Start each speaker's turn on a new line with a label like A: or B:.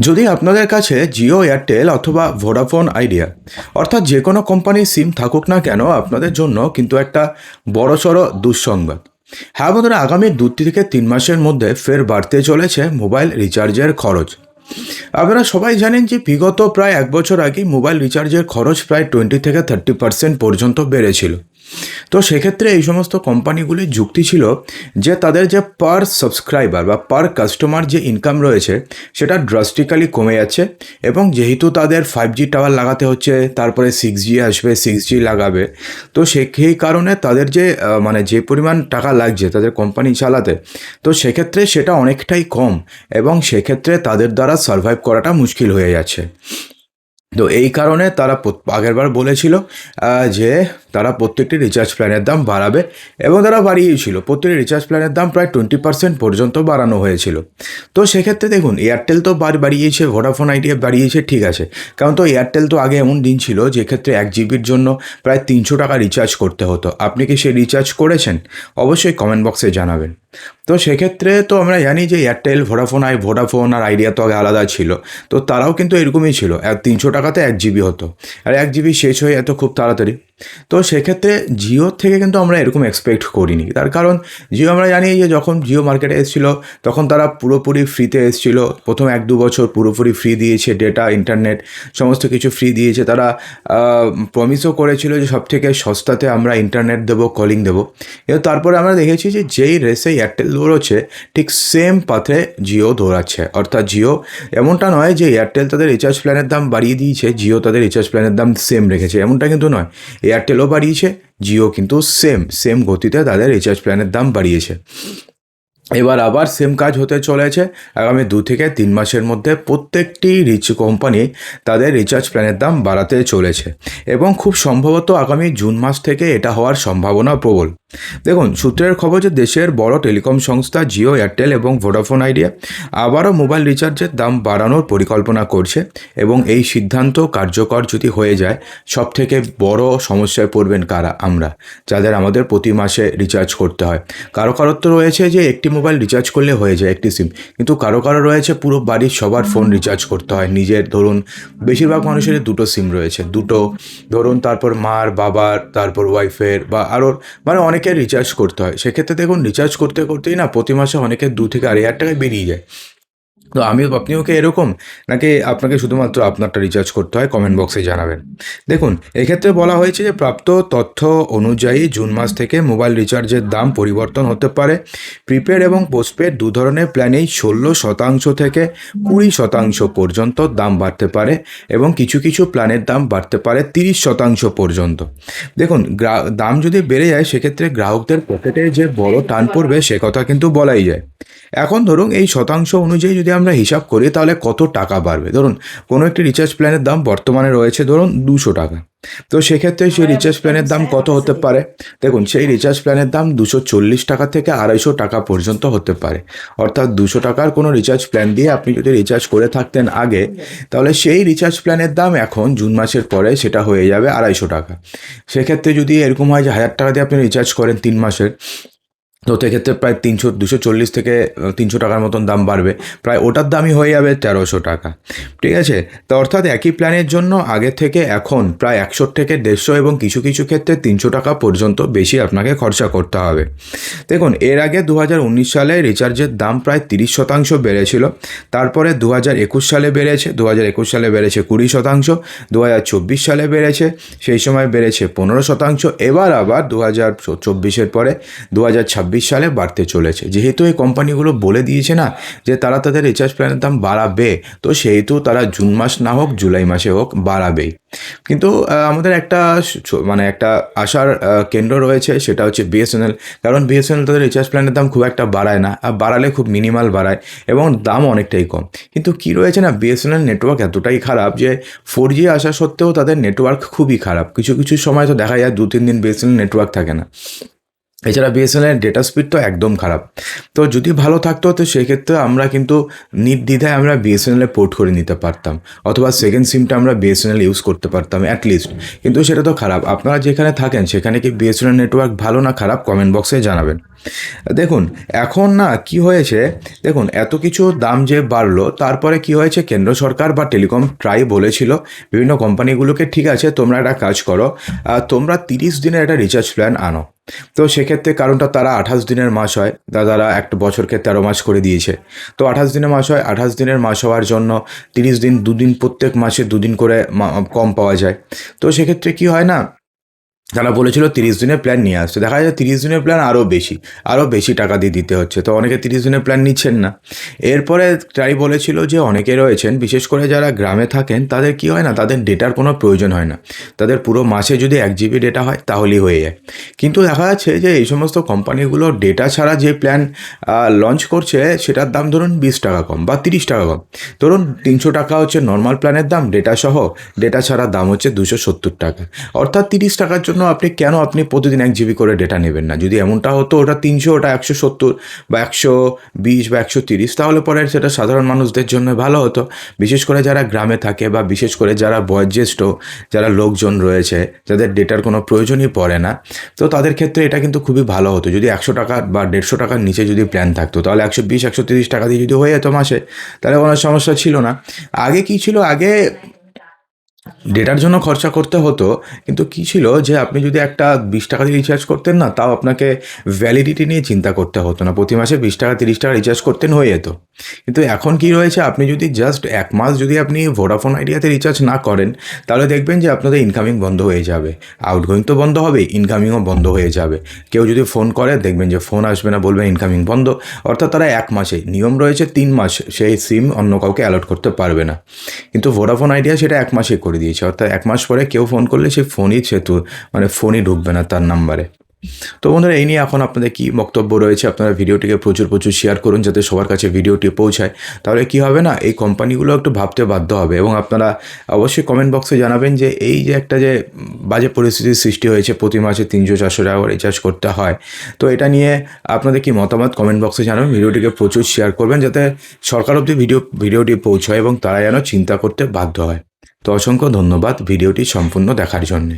A: যদি আপনাদের কাছে জিও, এয়ারটেল অথবা ভোডাফোন আইডিয়া অর্থাৎ যে কোনো কোম্পানির সিম থাকুক না কেন, আপনাদের জন্য কিন্তু একটা বড়সড় দুঃসংবাদ। হ্যাঁ বন্ধুরা, আগামী 2 থেকে 3 মাসের মধ্যে ফের বাড়তে চলেছে মোবাইল রিচার্জের খরচ। আপনারা সবাই জানেন যে বিগত প্রায় 1 বছর আগে মোবাইল রিচার্জের খরচ প্রায় 20 থেকে 30% পর্যন্ত বেড়েছিল। তো সেক্ষেত্রে এই সমস্ত কোম্পানিগুলির যুক্তি ছিল যে তাদের যে পার সাবস্ক্রাইবার বা পার কাস্টমার যে ইনকাম রয়েছে সেটা ড্রাস্টিক্যালি কমে যাচ্ছে, এবং যেহেতু তাদের 5G টাওয়ার লাগাতে হচ্ছে, তারপরে 6G আসবে, 6G লাগাবে, তো সেই কারণে তাদের যে মানে যে পরিমাণ টাকা লাগছে তাদের কোম্পানি চালাতে, তো সেক্ষেত্রে সেটা অনেকটাই কম, এবং সেক্ষেত্রে তাদের দ্বারা সার্ভাইভ করাটা মুশকিল হয়ে যাচ্ছে। তো এই কারণে তারা আগেরবার বলেছিল যে তারা প্রত্যেকটি রিচার্জ প্ল্যানের দাম বাড়াবে, এবং তারা বাড়িয়েছিল। প্রত্যেকটি রিচার্জ প্ল্যানের দাম প্রায় 20% পর্যন্ত বাড়ানো হয়েছিল। তো সেক্ষেত্রে দেখুন, এয়ারটেল তো বাড়িয়েছে, ভোডাফোন আইডিয়া বাড়িয়েছে, ঠিক আছে, কারণ তো এয়ারটেল তো আগে এমন দিন ছিল যে ক্ষেত্রে 1 জিবির জন্য প্রায় 300 টাকা রিচার্জ করতে হতো। আপনি কি সেই রিচার্জ করেছেন? অবশ্যই কমেন্ট বক্সে জানাবেন। তো সেক্ষেত্রে তো আমরা জানি যে এয়ারটেল, ভোডাফোন আর আইডিয়া তো আগে আলাদা ছিল, তো তারাও কিন্তু এরকমই ছিল, 300 টাকাতে 1 জিবি হতো, আর 1 জিবি শেষ হয়ে যেত খুব তাড়াতাড়ি। তো সেক্ষেত্রে জিওর থেকে কিন্তু আমরা এরকম এক্সপেক্ট করিনি, তার কারণ জিও আমরা জানি যে যখন জিও মার্কেটে এসেছিলো তখন তারা পুরোপুরি ফ্রিতে এসেছিলো। প্রথম 1-2 বছর পুরোপুরি ফ্রি দিয়েছে, ডেটা, ইন্টারনেট সমস্ত কিছু ফ্রি দিয়েছে। তারা প্রমিসও করেছিল যে সব থেকে সস্তাতে আমরা ইন্টারনেট দেবো, কলিং দেবো। কিন্তু তারপরে আমরা দেখেছি যে যেই রেসে এয়ারটেল দৌড়চ্ছে ঠিক সেম পাথে জিও দৌড়াচ্ছে। অর্থাৎ জিও, এমনটা নয় যে এয়ারটেল তাদের রিচার্জ প্ল্যানের দাম বাড়িয়ে দিয়েছে, জিও তাদের রিচার্জ প্ল্যানের দাম সেম রেখেছে, এমনটা কিন্তু নয়। এয়ারটেলও বাড়িয়েছে, জিও কিন্তু সেম গতিতে তাদের রিচার্জ প্ল্যানের দাম বাড়িয়েছে। এবার আবার সেম কাজ হতে চলেছে আগামী 2 থেকে 3 মাসের মধ্যে। প্রত্যেকটি কোম্পানি তাদের রিচার্জ প্ল্যানের দাম বাড়াতে চলেছে, এবং খুব সম্ভবত আগামী জুন মাস থেকে এটা হওয়ার সম্ভাবনা প্রবল। দেখুন, সূত্রের খবর যে দেশের বড় টেলিকম সংস্থা জিও, এয়ারটেল এবং ভোডাফোন আইডিয়া আবারও মোবাইল রিচার্জের দাম বাড়ানোর পরিকল্পনা করছে, এবং এই সিদ্ধান্ত কার্যকর যদি হয়ে যায়, সব থেকে বড় সমস্যায় পড়বেন কারা? আমরা, যাদের আমাদের প্রতি মাসে রিচার্জ করতে হয়। কারো তো রয়েছে যে একটি মোবাইল রিচার্জ করলে হয়ে যায়, একটি সিম, কিন্তু কারো রয়েছে পুরো বাড়ির সবার ফোন রিচার্জ করতে হয়। নিজের ধরুন, বেশিরভাগ মানুষের 2টো সিম রয়েছে, দুটো ধরুন, তারপর মার, বাবার, তারপর ওয়াইফের, বা আরও মানে অনেকের রিচার্জ করতে হয়। সেক্ষেত্রে দেখুন, রিচার্জ করতে করতেই না প্রতি মাসে অনেকের 2 থেকে 2,500 টাকায় বেরিয়ে যায়। তো আপনিও কি এরকম, নাকি আপনাকে শুধুমাত্র আপনারটা রিচার্জ করতে হয়? কমেন্ট বক্সে জানাবেন। দেখুন, এক্ষেত্রে বলা হয়েছে যে প্রাপ্ত তথ্য অনুযায়ী জুন মাস থেকে মোবাইল রিচার্জের দাম পরিবর্তন হতে পারে। প্রিপেড এবং পোস্টপেড দু ধরনের প্ল্যানেই 16% থেকে 20% পর্যন্ত দাম বাড়তে পারে, এবং কিছু কিছু প্ল্যানের দাম বাড়তে পারে 30% পর্যন্ত। দেখুন, দাম যদি বেড়ে যায় সেক্ষেত্রে গ্রাহকদের পকেটে যে বড় টান পড়বে সে কথা কিন্তু বলাই যায়। এখন ধরুন, এই শতাংশ অনুযায়ী যদি আমরা হিসাব করি তাহলে কত টাকা বাড়বে? ধরুন, কোনো একটি রিচার্জ প্ল্যানের দাম বর্তমানে রয়েছে ধরুন 200 টাকা। তো সেক্ষেত্রে সেই রিচার্জ প্ল্যানের দাম কত হতে পারে? দেখুন, সেই রিচার্জ প্ল্যানের দাম 240 টাকা থেকে 250 টাকা পর্যন্ত হতে পারে। অর্থাৎ 200 টাকার কোনো রিচার্জ প্ল্যান দিয়ে আপনি যদি রিচার্জ করে থাকতেন আগে, তাহলে সেই রিচার্জ প্ল্যানের দাম এখন জুন মাসের পরে সেটা হয়ে যাবে 250 টাকা। সেক্ষেত্রে যদি এরকম হয় যে 1000 টাকা দিয়ে আপনি রিচার্জ করেন 3 মাসের, তো সেক্ষেত্রে প্রায় 240 থেকে 300 টাকার মতন দাম বাড়বে, প্রায় ওটার দামই হয়ে যাবে 1300 টাকা। ঠিক আছে? তো অর্থাৎ একই প্ল্যানের জন্য আগে থেকে এখন প্রায় 100 থেকে 150, এবং কিছু কিছু ক্ষেত্রে 300 টাকা পর্যন্ত বেশি আপনাকে খরচা করতে হবে। দেখুন, এর আগে 2019 সালে রিচার্জের দাম প্রায় 30% বেড়েছিল। তারপরে 2021 সালে বেড়েছে, 2021 সালে বেড়েছে 20%, 2024 সালে বেড়েছে, সেই সময় বেড়েছে 15%। এবার আবার 2024-এর পরে 2026 সালে বাড়তে চলেছে। যেহেতু এই কোম্পানিগুলো বলে দিয়েছে না যে তারা তাদের রিচার্জ প্ল্যানের দাম বাড়াবে, তো সেহেতু তারা জুন মাস না হোক, জুলাই মাসে হোক, বাড়াবেই। কিন্তু আমাদের একটা মানে একটা আশার কেন্দ্র রয়েছে, সেটা হচ্ছে বিএসএনএল। কারণ বিএসএনএল তাদের রিচার্জ প্ল্যানের দাম খুব একটা বাড়ায় না, আর বাড়ালে খুব মিনিমাল বাড়ায়, এবং দাম অনেকটাই কম। কিন্তু কী রয়েছে না, বিএসএনএল নেটওয়ার্ক এতটাই খারাপ যে 4G আসা সত্ত্বেও তাদের নেটওয়ার্ক খুবই খারাপ। কিছু কিছু সময় তো দেখা যায় 2-3 দিন বিএসএনএল নেটওয়ার্ক থাকে না। এছাড়া বিএসএনএলের ডেটা স্পিড তো একদম খারাপ। তো যদি ভালো থাকতো তো সেক্ষেত্রে আমরা কিন্তু নির্দ্বিধায় আমরা বিএসএনএলে পোর্ট করে নিতে পারতাম, অথবা সেকেন্ড সিমটা আমরা বিএসএনএল ইউজ করতে পারতাম অ্যাটলিস্ট। কিন্তু সেটা তো খারাপ। আপনারা যেখানে থাকেন সেখানে কি বিএসএনএল নেটওয়ার্ক ভালো না খারাপ? কমেন্ট বক্সে জানাবেন। দেখুন, এখন না কি হয়েছে, দেখুন এত কিছু দাম যে বাড়লো, তারপরে কি হয়েছে, কেন্দ্র সরকার বা টেলিকম ট্রাই বলেছিল বিভিন্ন কোম্পানিগুলোকে, ঠিক আছে তোমরা একটা কাজ করো, তোমরা 30 দিনের একটা রিচার্জ প্ল্যান আনো। তো সেক্ষেত্রে কারণটা তারা 28 দিনের মাস হয়, তারা একটা বছরকে 13 মাস করে দিয়েছে। তো 28 দিনের মাস হয়, 28 দিনের মাস হওয়ার জন্য 30 দিন, দুদিন প্রত্যেক মাসে দুদিন করে কম পাওয়া যায়। তো সেক্ষেত্রে কি হয় না, তারা বলেছিল 30 দিনের প্ল্যান নিয়ে আসতে, দেখা যায় 30 দিনের প্ল্যান আরও বেশি টাকা দিয়ে দিতে হচ্ছে, তো অনেকে 30 দিনের প্ল্যান নিচ্ছেন না। এরপরে তাই বলেছিল যে অনেকে রয়েছেন, বিশেষ করে যারা গ্রামে থাকেন, তাদের কি হয় না, তাদের ডেটার কোনো প্রয়োজন হয় না, তাদের পুরো মাসে যদি 1 GB ডেটা হয় তাহলেই হয়ে যায়। কিন্তু দেখা যাচ্ছে যে এই সমস্ত কোম্পানিগুলো ডেটা ছাড়া যে প্ল্যান লঞ্চ করছে, সেটার দাম ধরুন 20 টাকা কম বা 30 টাকা কম। ধরুন 300 টাকা হচ্ছে নর্মাল প্ল্যানের দাম, ডেটা সহ, ডেটা ছাড়া দাম হচ্ছে 270 টাকা। অর্থাৎ 30 টাকার জন্য আপনি প্রতিদিন 1 GB করে ডেটা নেবেন না। যদি এমনটা হতো ওটা 300, ওটা 170 বা 120 বা 130, তাহলে পরে সেটা সাধারণ মানুষদের জন্য ভালো হতো। বিশেষ করে যারা গ্রামে থাকে বা বিশেষ করে যারা বয়োজ্যেষ্ঠ যারা লোকজন রয়েছে, যাদের ডেটার কোনো প্রয়োজনই পড়ে না, তো তাদের ক্ষেত্রে এটা কিন্তু খুবই ভালো হতো যদি 100 টাকা বা 150 টাকার নিচে যদি প্ল্যান থাকতো, তাহলে 120-130 টাকা দিয়ে যদি হয়ে যেত মাসে, তাহলে কোনো সমস্যা ছিল না। আগে কি ছিল, আগে ডেটার জন্য খরচা করতে হতো, কিন্তু কী ছিল যে আপনি যদি একটা 20 টাকা দিয়ে রিচার্জ করতেন না, তাও আপনাকে ভ্যালিডিটি নিয়ে চিন্তা করতে হতো না, প্রতি মাসে 20 টাকা 30 টাকা রিচার্জ করতেন, হয়ে যেত। কিন্তু এখন কি রয়েছে, আপনি যদি জাস্ট 1 মাস যদি আপনি ভোডাফোন আইডিয়াতে রিচার্জ না করেন, তাহলে দেখবেন যে আপনাদের ইনকামিং বন্ধ হয়ে যাবে, আউটগোয়িং তো বন্ধ হবে, ইনকামিংও বন্ধ হয়ে যাবে। কেউ যদি ফোন করে দেখবেন যে ফোন আসবে না, বলবে ইনকামিং বন্ধ। অর্থাৎ তারা 1 মাসে, নিয়ম রয়েছে 3 মাস সেই সিম অন্য কাউকে অ্যালট করতে পারবে না, কিন্তু ভোডাফোন আইডিয়া সেটা 1 মাসে করে দিয়েছে। অর্থাৎ 1 মাস পরে কেউ ফোন করলে সেই ফোনই সেতু, মানে ফোনই ঢুকবে না তার নাম্বারে। তো বন্ধুরা, এই নিয়ে এখন আপনাদের কী বক্তব্য রয়েছে, আপনারা ভিডিওটিকে প্রচুর শেয়ার করুন যাতে সবার কাছে ভিডিওটি পৌঁছায়। তাহলে কী হবে না, এই কোম্পানিগুলো একটু ভাবতে বাধ্য হবে। এবং আপনারা অবশ্যই কমেন্ট বক্সে জানাবেন যে এই যে একটা যে বাজে পরিস্থিতির সৃষ্টি হয়েছে, প্রতি মাসে 300-400 টাকা রিচার্জ করতে হয়, তো এটা নিয়ে আপনাদের কি মতামত কমেন্ট বক্সে জানাবেন। ভিডিওটিকে প্রচুর শেয়ার করবেন যাতে সরকার অবধি ভিডিওটি পৌঁছায় এবং তারা যেন চিন্তা করতে বাধ্য হয়। তো অসংখ্য ধন্যবাদ ভিডিওটি সম্পূর্ণ দেখার জন্যে।